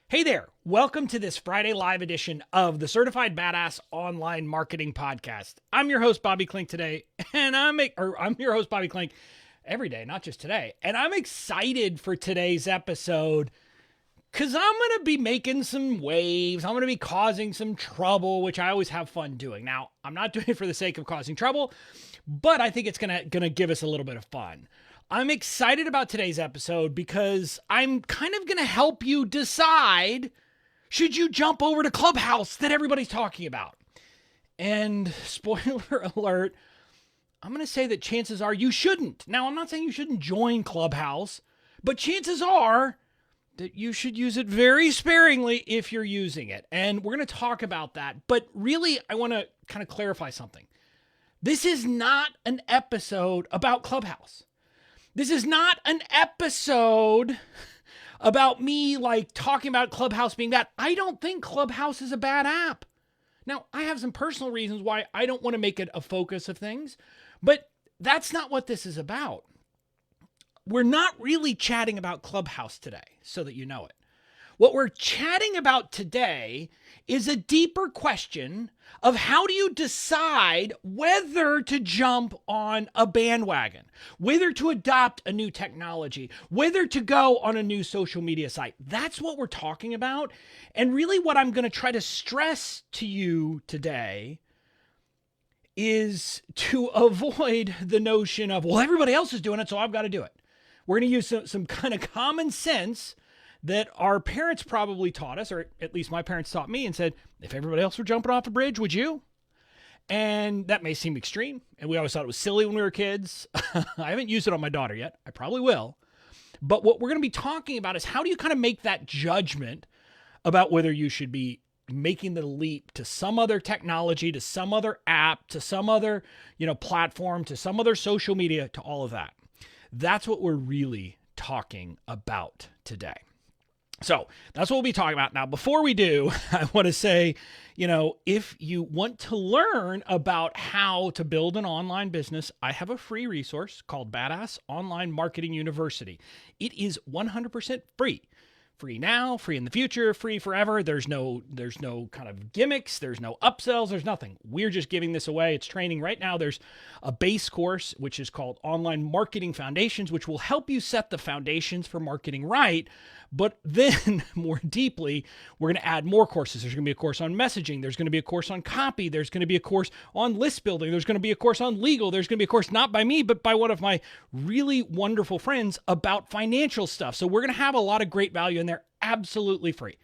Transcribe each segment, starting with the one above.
Hey there, welcome to this Friday live edition of the Certified Badass Online Marketing Podcast. I'm your host, Bobby Klinck today, and I'm your host, Bobby Klinck, every day, not just today. And I'm excited for today's episode because I'm going to be making some waves. I'm going to be causing some trouble, which I always have fun doing. Now, I'm not doing it for the sake of causing trouble, but I think it's going to give us a little bit of fun. I'm excited about today's episode because I'm kind of going to help you decide, should you jump over to Clubhouse that everybody's talking about? And spoiler alert, I'm going to say that chances are you shouldn't. Now, I'm not saying you shouldn't join Clubhouse, but chances are that you should use it very sparingly if you're using it. And we're going to talk about that. But really, I want to kind of clarify something. This is not an episode about Clubhouse. This is not an episode about me talking about Clubhouse being bad. I don't think Clubhouse is a bad app. Now, I have some personal reasons why I don't want to make it a focus of things, but that's not what this is about. We're not really chatting about Clubhouse today, so that you know it. What we're chatting about today is a deeper question of how do you decide whether to jump on a bandwagon, whether to adopt a new technology, whether to go on a new social media site. That's what we're talking about. And really what I'm going to try to stress to you today is to avoid the notion of, well, everybody else is doing it, so I've got to do it. We're going to use some kind of common sense that our parents probably taught us, or at least my parents taught me and said, if everybody else were jumping off a bridge, would you? And that may seem extreme. And we always thought it was silly when we were kids. I haven't used it on my daughter yet. I probably will. But what we're going to be talking about is how do you kind of make that judgment about whether you should be making the leap to some other technology, to some other app, to some other, platform, to some other social media, to all of that. That's what we're really talking about today. So that's what we'll be talking about. Now, before we do, I want to say, if you want to learn about how to build an online business, I have a free resource called Badass Online Marketing University. It is 100% free. Free now, free in the future, free forever. There's no kind of gimmicks. There's no upsells. There's nothing. We're just giving this away. It's training right now. There's a base course, which is called Online Marketing Foundations, which will help you set the foundations for marketing right. But then more deeply, we're going to add more courses. There's going to be a course on messaging. There's going to be a course on copy. There's going to be a course on list building. There's going to be a course on legal. There's going to be a course not by me, but by one of my really wonderful friends about financial stuff. So we're going to have a lot of great value in there, absolutely free.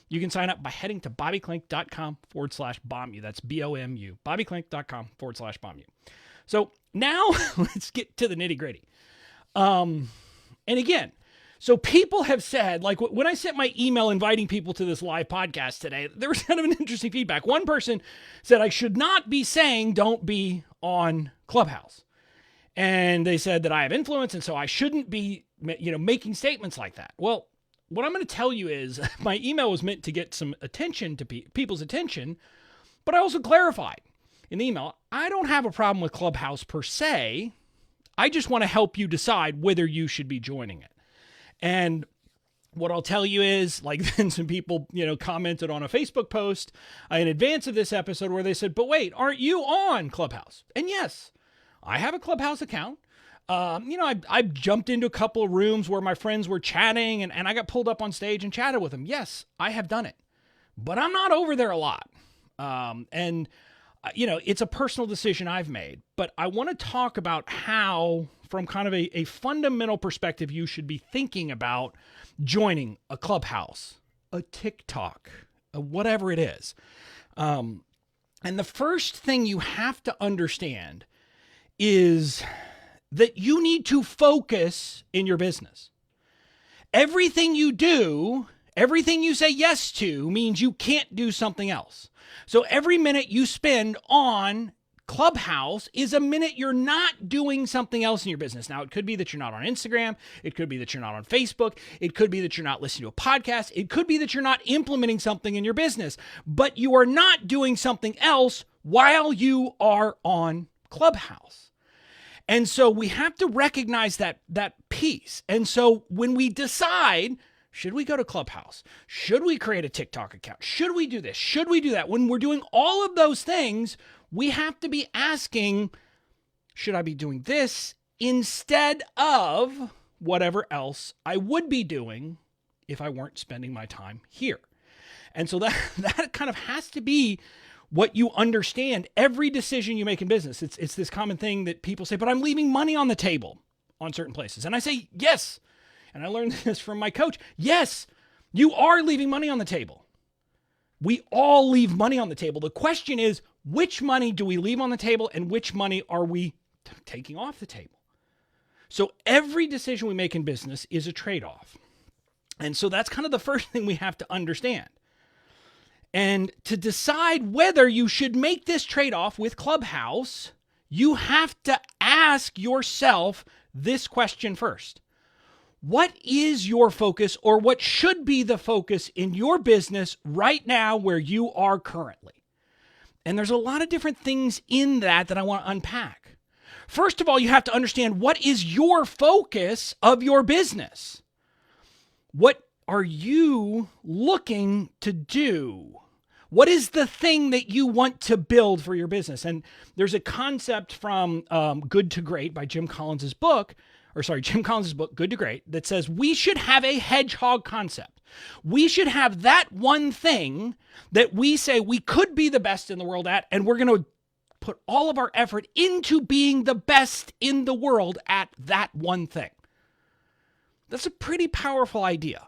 You can sign up by heading to bobbyklinck.com/BOMU. That's BOMU. bobbyklinck.com/BOMU. So now let's get to the nitty gritty. And again, so people have said, when I sent my email inviting people to this live podcast today, there was kind of an interesting feedback. One person said I should not be saying don't be on Clubhouse. And they said that I have influence, and so I shouldn't be, making statements like that. Well, what I'm going to tell you is my email was meant to get some attention to people's attention, but I also clarified in the email, I don't have a problem with Clubhouse per se. I just want to help you decide whether you should be joining it. And what I'll tell you is, then some people, commented on a Facebook post in advance of this episode where they said, but wait, aren't you on Clubhouse? And yes, I have a Clubhouse account. I jumped into a couple of rooms where my friends were chatting and I got pulled up on stage and chatted with them. Yes, I have done it, but I'm not over there a lot. It's a personal decision I've made, but I want to talk about how, from kind of a fundamental perspective, you should be thinking about joining a Clubhouse, a TikTok, whatever it is. And the first thing you have to understand is that you need to focus in your business. Everything you do, everything you say yes to means you can't do something else. So every minute you spend on Clubhouse is a minute you're not doing something else in your business. Now, it could be that you're not on Instagram. It could be that you're not on Facebook. It could be that you're not listening to a podcast. It could be that you're not implementing something in your business, but you are not doing something else while you are on Clubhouse. And so we have to recognize that piece. And so when we decide Should we go to Clubhouse? Should we create a TikTok account? Should we do this? Should we do that? When we're doing all of those things, we have to be asking, should I be doing this instead of whatever else I would be doing if I weren't spending my time here? And so that kind of has to be what you understand every decision you make in business. It's this common thing that people say, but I'm leaving money on the table on certain places. And I say, yes. And I learned this from my coach. Yes, you are leaving money on the table. We all leave money on the table. The question is, which money do we leave on the table and which money are we taking off the table? So every decision we make in business is a trade-off. And so that's kind of the first thing we have to understand. And to decide whether you should make this trade-off with Clubhouse, you have to ask yourself this question first. What is your focus, or what should be the focus in your business right now where you are currently? And there's a lot of different things in that I want to unpack. First of all, you have to understand, what is your focus of your business? What are you looking to do? What is the thing that you want to build for your business? And there's a concept from Good to Great by Jim Collins' book, Good to Great, that says we should have a hedgehog concept. We should have that one thing that we say we could be the best in the world at, and we're going to put all of our effort into being the best in the world at that one thing. That's a pretty powerful idea.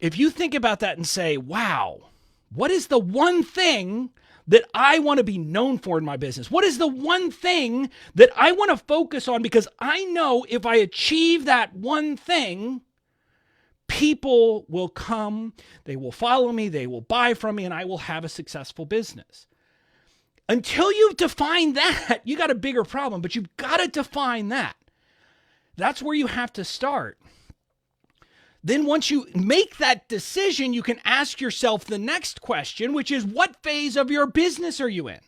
If you think about that and say, wow, what is the one thing that I want to be known for in my business? What is the one thing that I want to focus on? Because I know if I achieve that one thing, people will come, they will follow me, they will buy from me, and I will have a successful business. Until you've defined that, you got a bigger problem, but you've got to define that. That's where you have to start. Then once you make that decision, you can ask yourself the next question, which is, what phase of your business are you in?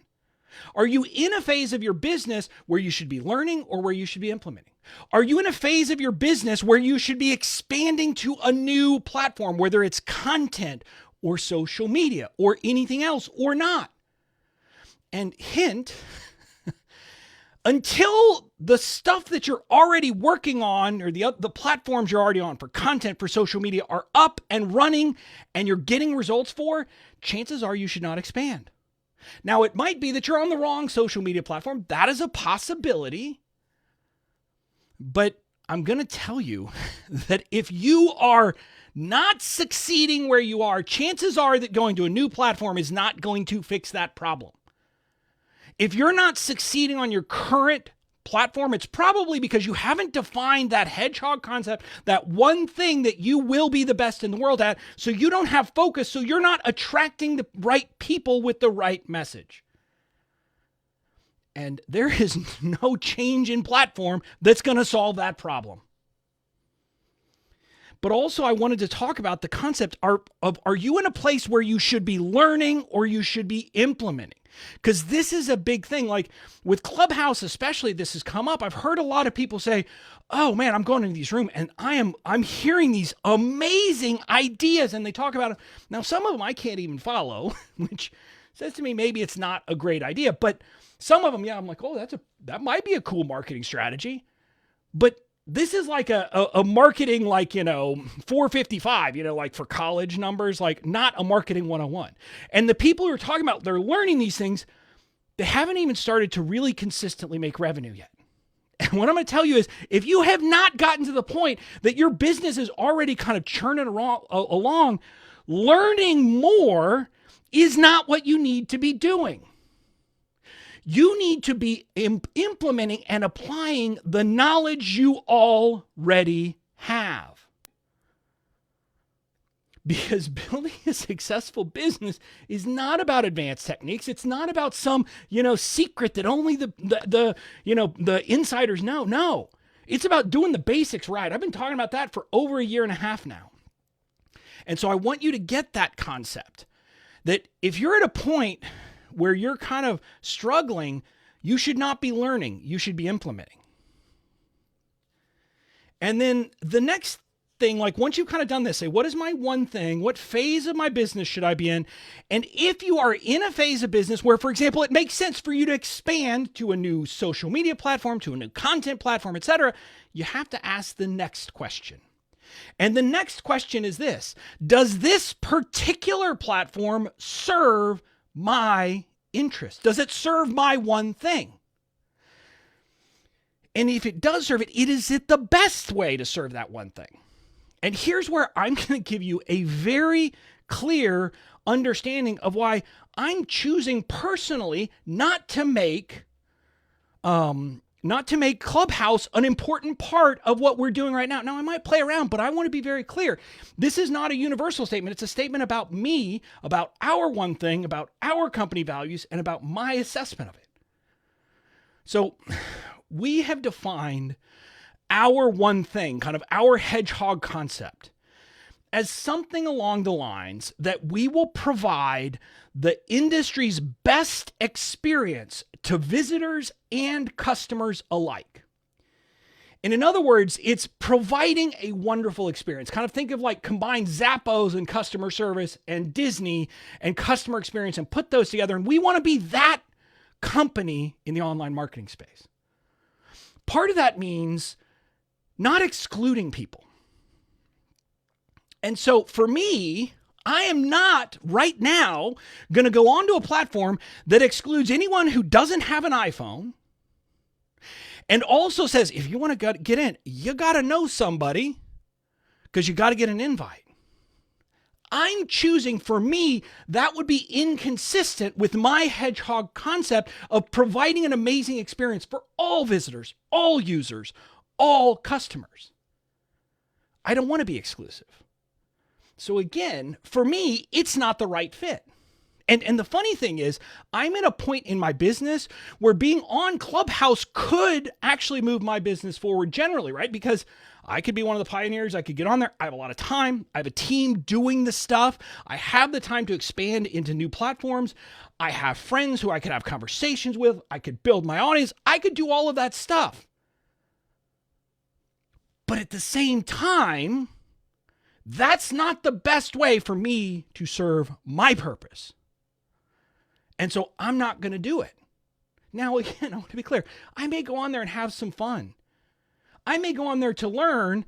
Are you in a phase of your business where you should be learning or where you should be implementing? Are you in a phase of your business where you should be expanding to a new platform, whether it's content or social media or anything else or not? And hint, until the stuff that you're already working on, or the platforms you're already on for content for social media, are up and running and you're getting results for, chances are you should not expand. Now, it might be that you're on the wrong social media platform. That is a possibility. But I'm going to tell you that if you are not succeeding where you are, chances are that going to a new platform is not going to fix that problem. If you're not succeeding on your current platform, it's probably because you haven't defined that hedgehog concept, that one thing that you will be the best in the world at, so you don't have focus, so you're not attracting the right people with the right message. And there is no change in platform that's going to solve that problem. But also I wanted to talk about the concept of, are you in a place where you should be learning or you should be implementing? Because this is a big thing. Like with Clubhouse especially, this has come up. I've heard a lot of people say, oh man, I'm going into these rooms and I'm hearing these amazing ideas, and they talk about it. Now, some of them I can't even follow, which says to me maybe it's not a great idea. But some of them, yeah, I'm like, oh, that might be a cool marketing strategy. But this is like a marketing, like, 455, like for college numbers, like not a marketing 101. And the people who are talking about, they're learning these things, they haven't even started to really consistently make revenue yet. And what I'm going to tell you is, if you have not gotten to the point that your business is already kind of churning along, learning more is not what you need to be doing. You need to be implementing and applying the knowledge you already have. Because building a successful business is not about advanced techniques. It's not about some, secret that only the insiders know. No, it's about doing the basics right. I've been talking about that for over a year and a half now. And so I want you to get that concept, that if you're at a point where you're kind of struggling, you should not be learning. You should be implementing. And then the next thing, like once you've kind of done this, say, what is my one thing? What phase of my business should I be in? And if you are in a phase of business where, for example, it makes sense for you to expand to a new social media platform, to a new content platform, etc., you have to ask the next question. And the next question is this: does this particular platform serve my interest? Does it serve my one thing? And if it does serve it, is it the best way to serve that one thing? And here's where I'm going to give you a very clear understanding of why I'm choosing personally not to make Clubhouse an important part of what we're doing right now. Now, I might play around, but I want to be very clear. This is not a universal statement. It's a statement about me, about our one thing, about our company values, and about my assessment of it. So we have defined our one thing, kind of our hedgehog concept, as something along the lines that we will provide the industry's best experience to visitors and customers alike. And in other words, it's providing a wonderful experience. Kind of think of like combine Zappos and customer service and Disney and customer experience and put those together. And we want to be that company in the online marketing space. Part of that means not excluding people. And so for me, I am not right now going to go onto a platform that excludes anyone who doesn't have an iPhone and also says, if you want to get in, you got to know somebody because you got to get an invite. I'm choosing, for me, that would be inconsistent with my hedgehog concept of providing an amazing experience for all visitors, all users, all customers. I don't want to be exclusive. So again, for me, it's not the right fit. And the funny thing is, I'm at a point in my business where being on Clubhouse could actually move my business forward generally, right? Because I could be one of the pioneers. I could get on there. I have a lot of time. I have a team doing the stuff. I have the time to expand into new platforms. I have friends who I could have conversations with. I could build my audience. I could do all of that stuff. But at the same time, that's not the best way for me to serve my purpose. And so I'm not going to do it. Now, again, I want to be clear. I may go on there and have some fun. I may go on there to learn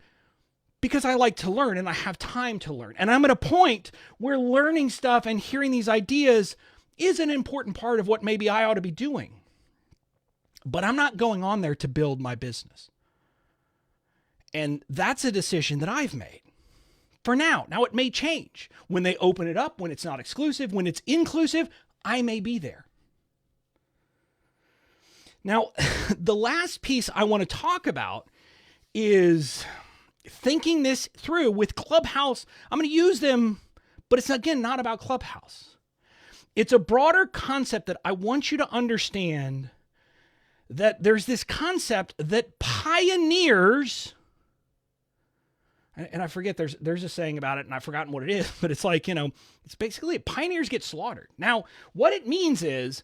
because I like to learn and I have time to learn. And I'm at a point where learning stuff and hearing these ideas is an important part of what maybe I ought to be doing. But I'm not going on there to build my business. And that's a decision that I've made. For now. Now it may change. When they open it up, when it's not exclusive, when it's inclusive, I may be there. Now, the last piece I want to talk about is thinking this through with Clubhouse. I'm going to use them, but it's again not about Clubhouse. It's a broader concept that I want you to understand, that there's this concept that pioneers, and I forget, there's a saying about it and I've forgotten what it is, but it's like, it's basically pioneers get slaughtered. Now, what it means is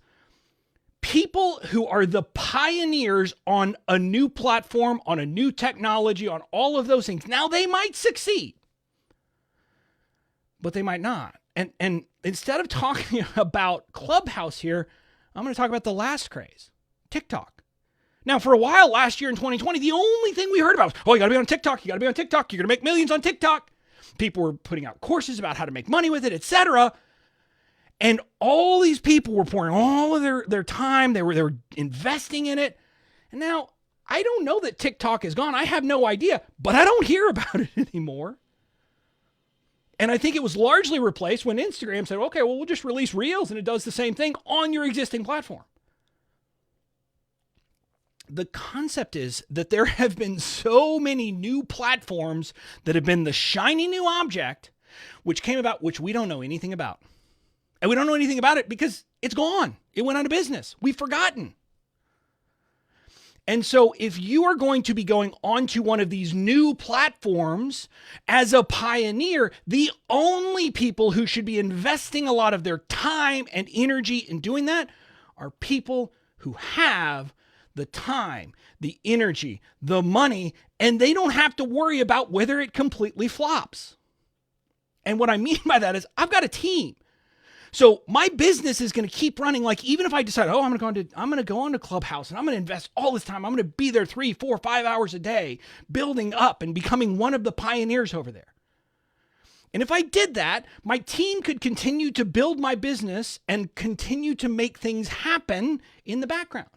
people who are the pioneers on a new platform, on a new technology, on all of those things. Now they might succeed, but they might not. And instead of talking about Clubhouse here, I'm going to talk about the last craze, TikTok. Now, for a while last year in 2020, the only thing we heard about was, you got to be on TikTok. You got to be on TikTok. You're going to make millions on TikTok. People were putting out courses about how to make money with it, etc. And all these people were pouring all of their time. They were investing in it. And now I don't know that TikTok is gone. I have no idea, but I don't hear about it anymore. And I think it was largely replaced when Instagram said, okay, well, we'll just release Reels and it does the same thing on your existing platform. The concept is that there have been so many new platforms that have been the shiny new object, which came about, which we don't know anything about. And we don't know anything about it because it's gone. It went out of business. We've forgotten. And so if you are going to be going onto one of these new platforms as a pioneer, the only people who should be investing a lot of their time and energy in doing that are people who have the time, the energy, the money, and they don't have to worry about whether it completely flops. And what I mean by that is I've got a team. So my business is going to keep running. Like, even if I decide, I'm going to go on to Clubhouse and I'm going to invest all this time. I'm going to be there 3, 4, 5 hours a day, building up and becoming one of the pioneers over there. And if I did that, my team could continue to build my business and continue to make things happen in the background.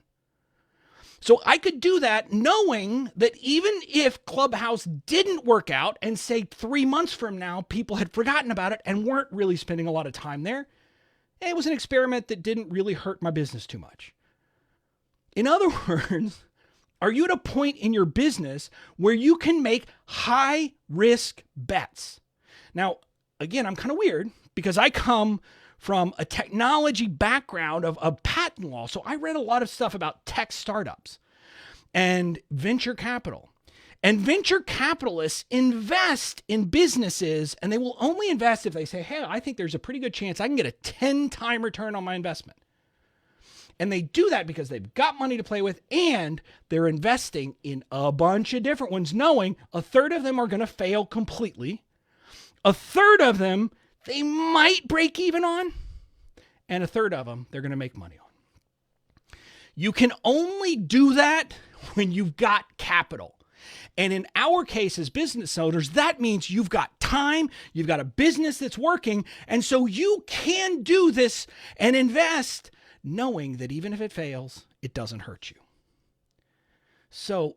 So I could do that knowing that even if Clubhouse didn't work out and say 3 months from now, people had forgotten about it and weren't really spending a lot of time there, it was an experiment that didn't really hurt my business too much. In other words, are you at a point in your business where you can make high risk bets? Now, again, I'm kind of weird because I come from a technology background of patent law. So I read a lot of stuff about tech startups and venture capital. And venture capitalists invest in businesses, and they will only invest if they say, hey, I think there's a pretty good chance I can get a 10-time return on my investment. And they do that because they've got money to play with, and they're investing in a bunch of different ones, knowing a third of them are going to fail completely. A third of them they might break even on, and a third of them they're going to make money on. You can only do that when you've got capital. And in our case as business owners, that means you've got time, you've got a business that's working, and so you can do this and invest knowing that even if it fails, it doesn't hurt you. So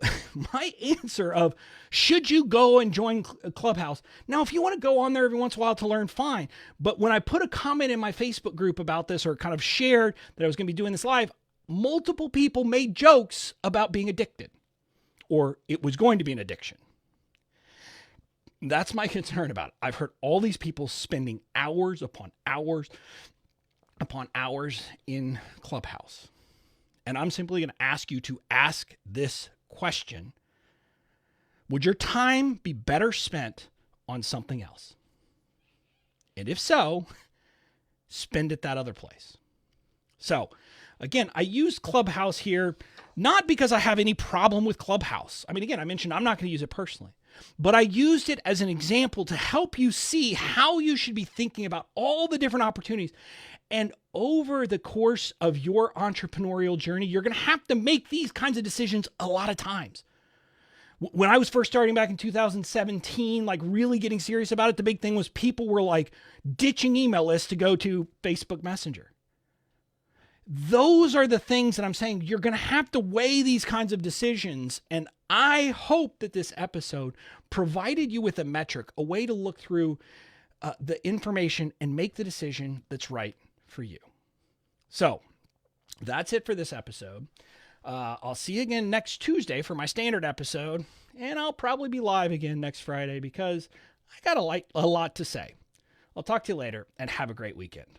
my answer of should you go and join Clubhouse? Now, if you want to go on there every once in a while to learn, fine. But when I put a comment in my Facebook group about this, or kind of shared that I was going to be doing this live, multiple people made jokes about being addicted, or it was going to be an addiction. That's my concern about it. I've heard all these people spending hours upon hours upon hours in Clubhouse. And I'm simply going to ask you to ask this question. Would your time be better spent on something else? And if so, spend it that other place. So, again, I use Clubhouse here, not because I have any problem with Clubhouse. I mean, again, I mentioned I'm not going to use it personally, but I used it as an example to help you see how you should be thinking about all the different opportunities. And over the course of your entrepreneurial journey, you're going to have to make these kinds of decisions a lot of times. When I was first starting back in 2017, like really getting serious about it, the big thing was people were like ditching email lists to go to Facebook Messenger. Those are the things that I'm saying you're going to have to weigh these kinds of decisions. And I hope that this episode provided you with a metric, a way to look through the information and make the decision that's right for you. So that's it for this episode. I'll see you again next Tuesday for my standard episode, and I'll probably be live again next Friday because I got a lot to say. I'll talk to you later, and have a great weekend.